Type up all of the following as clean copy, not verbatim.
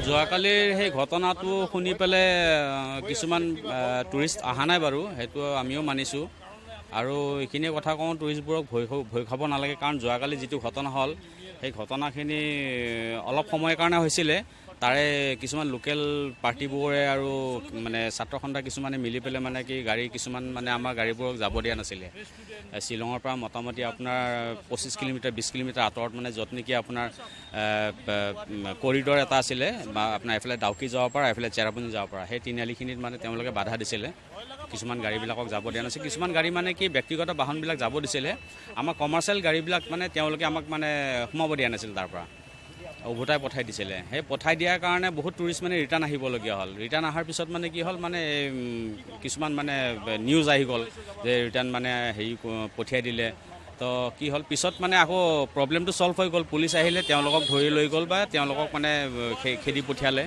যোৱাকালিৰ সেই ঘটনাটো শুনি পেলাই কিছুমান টুৰিষ্ট অহা নাই বাৰু, সেইটো আমিও মানিছোঁ। আৰু এইখিনি কথা কওঁ, টুৰিষ্টবোৰক ভয় খাব নালাগে, কাৰণ যোৱাকালি যিটো ঘটনা হ'ল সেই ঘটনাখিনি অলপ সময়ৰ কাৰণে হৈছিলে। তাৰে কিছুমান লোকেল পাৰ্টিবোৰে আৰু মানে ছাত্ৰ সন্থা কিছুমানে মিলি পেলাই মানে কি গাড়ী কিছুমান মানে আমাৰ গাড়ীবোৰক যাব দিয়া নাছিলে। শ্বিলঙৰ পৰা মোটামুটি আপোনাৰ 25 কিলোমিটাৰ 20 কিলোমিটাৰ আঁতৰত মানে য'ত নেকি আপোনাৰ কৰিডৰ এটা আছিলে, বা আপোনাৰ এইফালে ডাউকি যাব পৰা, এইফালে চেৰাপুঞ্জী যাব পৰা, সেই তিনিআলিখিনিত মানে তেওঁলোকে বাধা দিছিলে। কিছুমান গাড়ীবিলাকক যাব দিয়া নাছিল, কিছুমান গাড়ী মানে কি ব্যক্তিগত বাহনবিলাক যাব দিছিলে। আমাৰ কমাৰ্চিয়েল গাড়ীবিলাক মানে তেওঁলোকে আমাক মানে সোমাব দিয়া নাছিল, তাৰ পৰা উভতাই পঠাই দিছিলে। সেই পঠাই দিয়াৰ কাৰণে বহুত টুৰিষ্ট মানে ৰিটাৰ্ণ আহিবলগীয়া হ'ল। ৰিটাৰ্ণ অহাৰ পিছত মানে কি হ'ল, মানে কিছুমান মানে নিউজ আহি গ'ল যে ৰিটাৰ্ণ মানে হেৰি পঠিয়াই দিলে। তো কি হ'ল, পিছত মানে আকৌ প্ৰব্লেমটো ছল্ভ হৈ গ'ল। পুলিচ আহিলে, তেওঁলোকক ধৰি লৈ গ'ল বা তেওঁলোকক মানে খেদি পঠিয়ালে।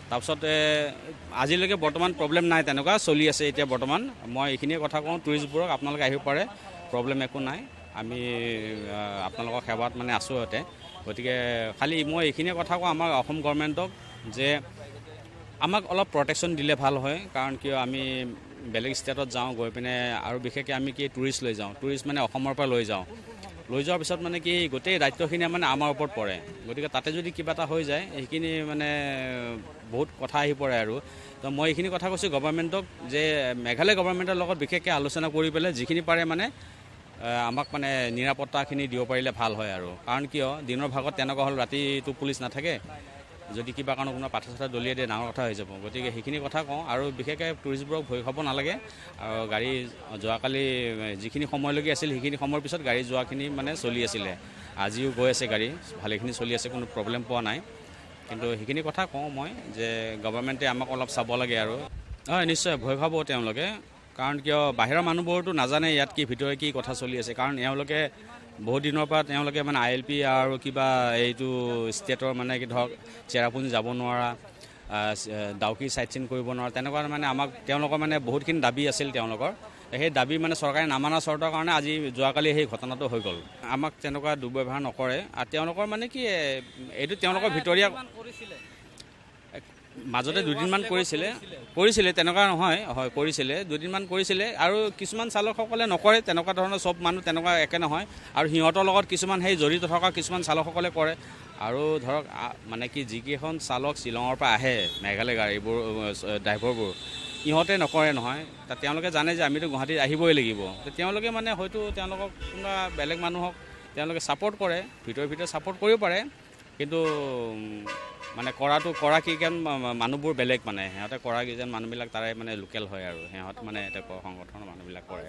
তাৰপিছত আজিলৈকে বৰ্তমান প্ৰব্লেম নাই, তেনেকুৱা চলি আছে এতিয়া বৰ্তমান। মই এইখিনিয়ে কথা কওঁ, টুৰিষ্টবোৰক আপোনালোকে আহিব পাৰে, প্ৰব্লেম একো নাই। আমি আপোনালোকৰ সেৱাত মানে আছোঁ ইয়াতে। গতিকে খালি মই এইখিনিয়ে কথা কওঁ আমাৰ অসম গভৰ্ণমেণ্টক, যে আমাক অলপ প্ৰটেকশ্যন দিলে ভাল হয়। কাৰণ কিয়, আমি বেলেগ ষ্টেটত যাওঁ, গৈ পিনে আৰু বিশেষকৈ আমি কি টুৰিষ্ট লৈ যাওঁ, টুৰিষ্ট মানে অসমৰ পৰা লৈ যোৱাৰ পিছত মানে কি গোটেই দায়িত্বখিনি মানে আমাৰ ওপৰত পৰে। গতিকে তাতে যদি কিবা এটা হৈ যায়, সেইখিনি মানে বহুত কথা আহি পৰে আৰু। তো মই এইখিনি কথা কৈছোঁ গভৰ্ণমেণ্টক, যে মেঘালয় গভৰ্ণমেণ্টৰ লগত বিশেষকৈ আলোচনা কৰি পেলাই যিখিনি পাৰে মানে আমাক মানে নিৰাপত্তাখিনি দিব পাৰিলে ভাল হয় আৰু। কাৰণ কিয়, দিনৰ ভাগত তেনেকুৱা হ'ল, ৰাতিটো পুলিচ নাথাকে, যদি কিবা কাৰণত কোনো পাথৰ চাথৰ দলিয়াই দিয়ে ডাঙৰ কথা হৈ যাব। গতিকে সেইখিনি কথা কওঁ, আৰু বিশেষকৈ টুৰিষ্টবোৰক ভয় খাব নালাগে। আৰু গাড়ী যোৱাকালি যিখিনি সময়লৈকে আছিল, সেইখিনি সময়ৰ পিছত গাড়ী যোৱাখিনি মানে চলি আছিলে। আজিও গৈ আছে গাড়ী, ভালেখিনি চলি আছে, কোনো প্ৰব্লেম পোৱা নাই। কিন্তু সেইখিনি কথা কওঁ মই, যে গভৰ্ণমেণ্টে আমাক অলপ চাব লাগে আৰু। হয়, নিশ্চয় ভয় খাব তেওঁলোকে। কাৰণ কিয়, বাহিৰৰ মানুহবোৰতো নাজানে ইয়াত কি ভিতৰে কি কথা চলি আছে। কাৰণ এওঁলোকে বহুত দিনৰ পৰা তেওঁলোকে মানে ILP আৰু কিবা এইটো ষ্টেটৰ মানে কি ধৰক চেৰাপুঞ্জী যাব নোৱাৰা, ডাউকি চাইট চিন কৰিব নোৱাৰা, তেনেকুৱা মানে আমাক তেওঁলোকৰ মানে বহুতখিনি দাবী আছিল তেওঁলোকৰ। সেই দাবী মানে চৰকাৰে নামানা চৰ্তৰ কাৰণে আজি যোৱাকালি সেই ঘটনাটো হৈ গ'ল। আমাক তেনেকুৱা দুৰ্ব্যৱহাৰ নকৰে। আৰু তেওঁলোকৰ মানে কি, এইটো তেওঁলোকৰ ভিতৰীয়া, মাজতে দুদিনমান কৰিছিলে তেনেকুৱা নহয়, হয় কৰিছিলে, দুদিনমান কৰিছিলে। আৰু কিছুমান চালকসকলে নকৰে, তেনেকুৱা ধৰণৰ চব মানুহ তেনেকুৱা একে নহয়। আৰু সিহঁতৰ লগত কিছুমান সেই জড়িত থকা কিছুমান চালকসকলে কৰে। আৰু ধৰক মানে কি, যিকেইখন চালক শ্বিলঙৰ পৰা আহে মেঘালয় গাড়ীবোৰ ড্ৰাইভাৰবোৰ, ইহঁতে নকৰে নহয়। তাত তেওঁলোকে জানে যে আমিতো গুৱাহাটীত আহিবই লাগিব। তেওঁলোকে মানে হয়তো তেওঁলোকক কোনোবা বেলেগ মানুহক তেওঁলোকে ছাপৰ্ট কৰে, ভিতৰে ছাপৰ্ট কৰিব পাৰে। কিন্তু মানে কৰা কেইজন মানুহবোৰ বেলেগ, মানে সিহঁতে কৰা কেইজন মানুহবিলাক তাৰে মানে লোকেল হয়, আৰু সিহঁত মানে এতিয়া সংগঠনৰ মানুহবিলাক কৰে।